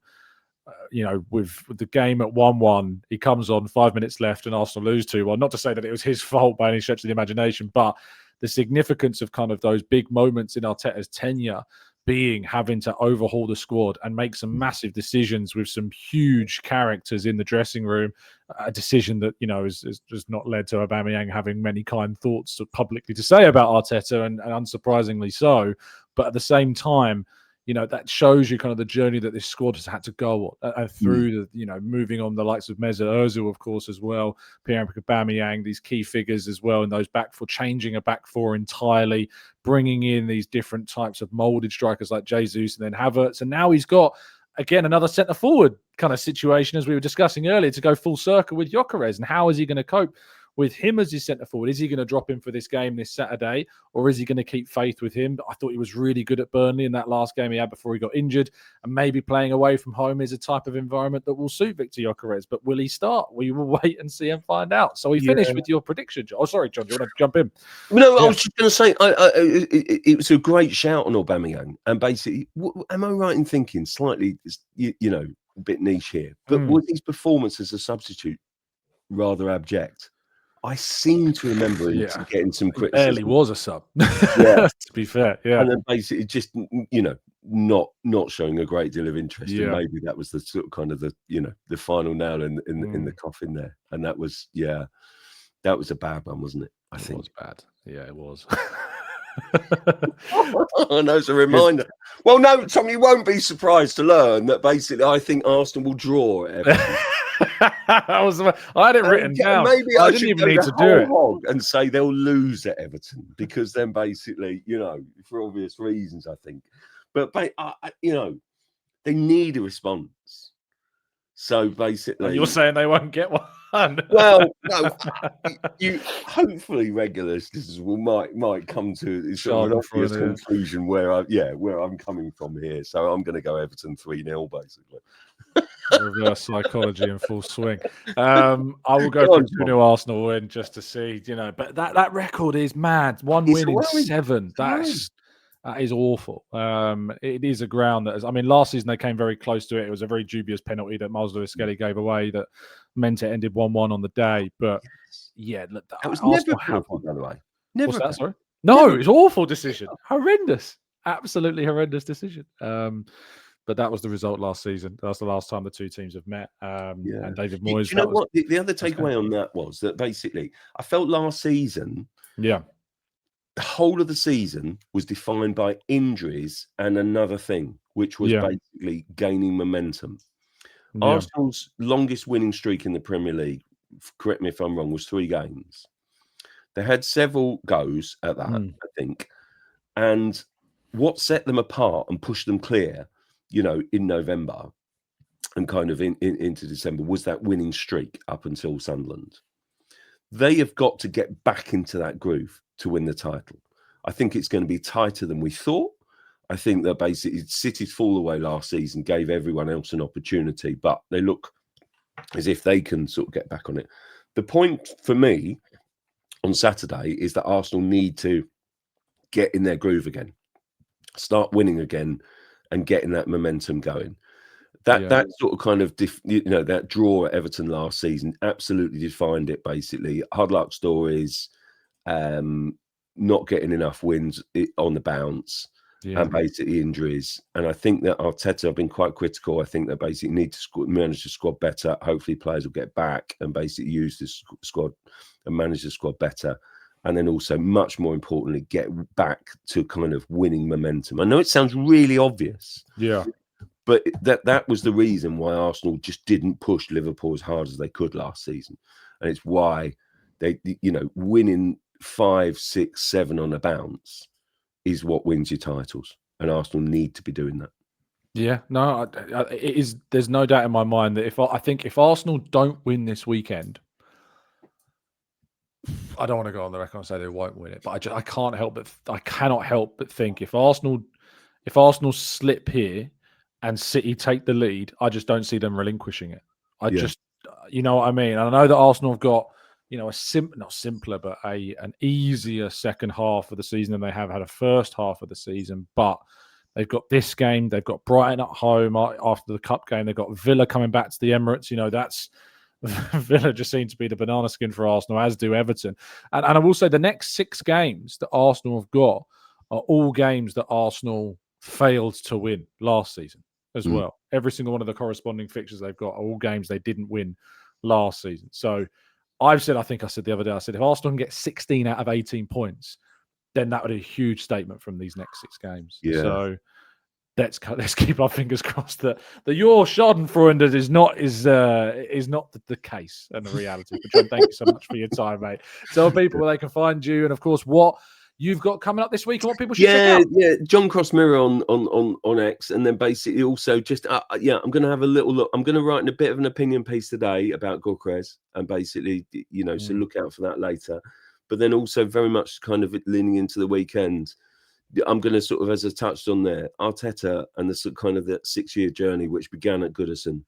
A: you know, with the game at 1-1. He comes on 5 minutes left and Arsenal lose 2-1. Not to say that it was his fault by any stretch of the imagination, but the significance of kind of those big moments in Arteta's tenure being having to overhaul the squad and make some massive decisions with some huge characters in the dressing room, a decision that, you know, has not led to Aubameyang having many kind thoughts publicly to say about Arteta, and unsurprisingly so. But at the same time, you know, that shows you kind of the journey that this squad has had to go on through the, you know, moving on the likes of Mesut Ozil, of course, as well, Pierre-Emerick Aubameyang, these key figures as well in those back four, changing a back four entirely, bringing in these different types of molded strikers like Jesus and then Havertz. And now he's got again, another centre forward kind of situation, as we were discussing earlier, to go full circle with Gyokeres. And how is he going to cope with him as his centre forward? Is he going to drop him for this game this Saturday, or is he going to keep faith with him? I thought he was really good at Burnley in that last game he had before he got injured, and maybe playing away from home is a type of environment that will suit Viktor Gyökeres. But will he start? We will wait and see and find out. So we finished with your prediction, John. Oh, sorry, John, do you want to jump in?
B: No, I was just going to say, it was a great shout on Aubameyang, and basically, am I right in thinking slightly, a bit niche here, but was his performance as a substitute rather abject? I seem to remember him getting some criticism.
A: Barely was a sub. To be fair,
B: and then basically just not showing a great deal of interest. And maybe that was the sort of kind of the final nail in the coffin there. And that was that was a bad one, wasn't it? I think
A: it was bad. Yeah, it was.
B: I know, it's a reminder. Well, no, Tom, you won't be surprised to learn that basically I think Arsenal will draw at Everton.
A: I had it written down.
B: Maybe
A: I didn't even need to do it
B: and say they'll lose at Everton, because then basically, for obvious reasons, I think. But they need a response. So basically,
A: you're saying they won't get one.
B: Well, no, you hopefully regular listeners might come to sort of an obvious conclusion where I'm coming from here. So I'm going to go Everton 3-0 basically.
A: Reverse psychology in full swing. I will go for 2-0 Arsenal win just to see, but that record is mad. One win in 7. That is awful. It is a ground that is, last season they came very close to it. It was a very dubious penalty that Miles Lewis-Skelly gave away that meant it ended 1-1 on the day. But look,
B: that was never helpful, by the way. Never.
A: What's that, sorry? No, it's an awful decision. Horrendous. Absolutely horrendous decision. But that was the result last season. That's the last time the two teams have met. And David Moyes.
B: You know what? The other takeaway on that was that basically I felt last season, the whole of the season was defined by injuries and another thing, which was basically gaining momentum. Arsenal's longest winning streak in the Premier League, correct me if I'm wrong, was 3 games. They had several goes at that, I think. And what set them apart and pushed them clear, in November and kind of into December, was that winning streak up until Sunderland. They have got to get back into that groove to win the title. I think it's going to be tighter than we thought. I think that basically City's fall away last season gave everyone else an opportunity, but they look as if they can sort of get back on it. The point for me on Saturday is that Arsenal need to get in their groove again, start winning again, and getting that momentum going. That sort of kind of that draw at Everton last season absolutely defined it. Basically, hard luck stories, not getting enough wins on the bounce, and basically injuries. And I think that Arteta, I've been quite critical. I think that basically need to manage the squad better. Hopefully, players will get back and basically use this squad and manage the squad better. And then also, much more importantly, get back to kind of winning momentum. I know it sounds really obvious. But that was the reason why Arsenal just didn't push Liverpool as hard as they could last season. And it's why they, winning 5, 6, 7 on a bounce is what wins your titles. And Arsenal need to be doing that.
A: Yeah, no, it is. There's no doubt in my mind that if Arsenal don't win this weekend, I don't want to go on the record and say they won't win it, but I cannot help but think if Arsenal slip here and City take the lead, I just don't see them relinquishing it. Just, you know what I mean? And I know that Arsenal have got, not simpler, but an easier second half of the season than they have had a first half of the season. But they've got this game, they've got Brighton at home after the cup game, they've got Villa coming back to the Emirates. That's Villa just seem to be the banana skin for Arsenal, as do Everton. And I will say the next 6 games that Arsenal have got are all games that Arsenal failed to win last season as well. Every single one of the corresponding fixtures they've got are all games they didn't win last season. So I think I said the other day, if Arsenal can get 16 out of 18 points, then that would be a huge statement from these next 6 games. So let's keep our fingers crossed that your Schadenfreude is not the case and the reality. But John, thank you so much for your time, mate. Tell people where they can find you, and of course, what you've got coming up this week and what people should check out.
B: Yeah, John Cross Mirror on X, and then basically also just I'm going to have a little look. I'm going to write a bit of an opinion piece today about Gyokeres, and basically, so look out for that later. But then also very much kind of leaning into the weekend. I'm going to sort of, as I touched on there, Arteta and the kind of the 6-year journey which began at Goodison,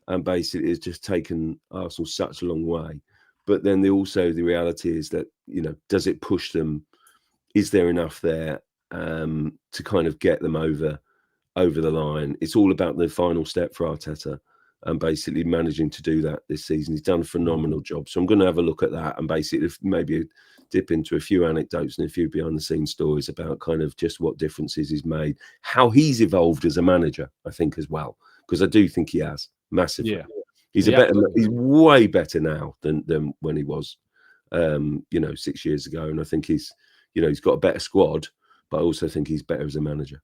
B: and basically has just taken Arsenal such a long way. But then the reality is that does it push them? Is there enough there to kind of get them over the line? It's all about the final step for Arteta and basically managing to do that this season. He's done a phenomenal job. So I'm going to have a look at that and basically maybe dip into a few anecdotes and a few behind the scenes stories about kind of just what differences he's made, how he's evolved as a manager, I think, as well, because I do think he has massively.
A: Yeah.
B: He's he's way better now than when he was 6 years ago. And I think he's got a better squad, but I also think he's better as a manager.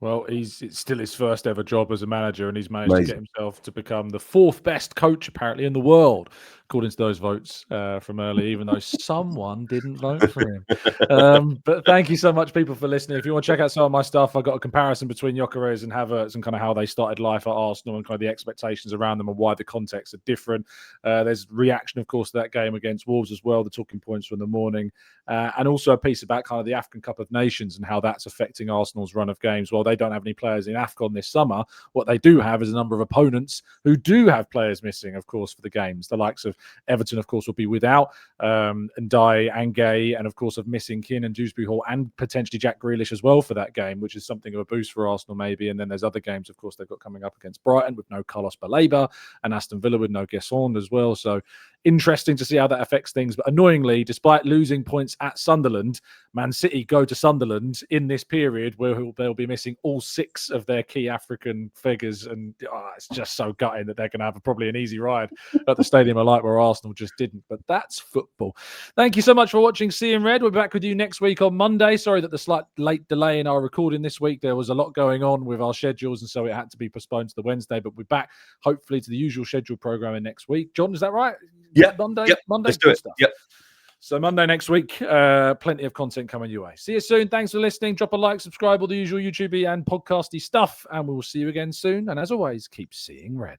A: Well, it's still his first ever job as a manager, and he's managed to get himself to become the 4th best coach, apparently, in the world, according to those votes from earlier, even though someone didn't vote for him. But thank you so much, people, for listening. If you want to check out some of my stuff, I've got a comparison between Gyokeres and Havertz and kind of how they started life at Arsenal and kind of the expectations around them and why the contexts are different. There's reaction, of course, to that game against Wolves as well, the talking points from the morning, and also a piece about kind of the African Cup of Nations and how that's affecting Arsenal's run of games. Well, they don't have any players in AFCON this summer. What they do have is a number of opponents who do have players missing, of course, for the games. The likes of Everton, of course, will be without Ndiaye and Gay, and of course of missing Keane and Dewsbury Hall and potentially Jack Grealish as well for that game, which is something of a boost for Arsenal maybe. And then there's other games, of course, they've got coming up against Brighton with no Carlos Baleba and Aston Villa with no Gesson as well. So interesting to see how that affects things. But annoyingly, despite losing points at Sunderland, Man City go to Sunderland in this period where they'll be missing all 6 of their key African figures. And it's just so gutting that they're going to have probably an easy ride at the Stadium of Light where Arsenal just didn't. But that's football. Thank you so much for watching Seeing Red. We'll be back with you next week on Monday. Sorry that the slight late delay in our recording this week. There was a lot going on with our schedules, and so it had to be postponed to the Wednesday. But we're back, hopefully, to the usual scheduled programming next week. John, is that right?
B: Yeah.
A: Monday?
B: Yep.
A: Monday?
B: Let's do it.
A: Stuff.
B: Yep.
A: So Monday next week, plenty of content coming your way. See you soon. Thanks for listening. Drop a like, subscribe, all the usual YouTube and podcasty stuff. And we will see you again soon. And as always, keep seeing red.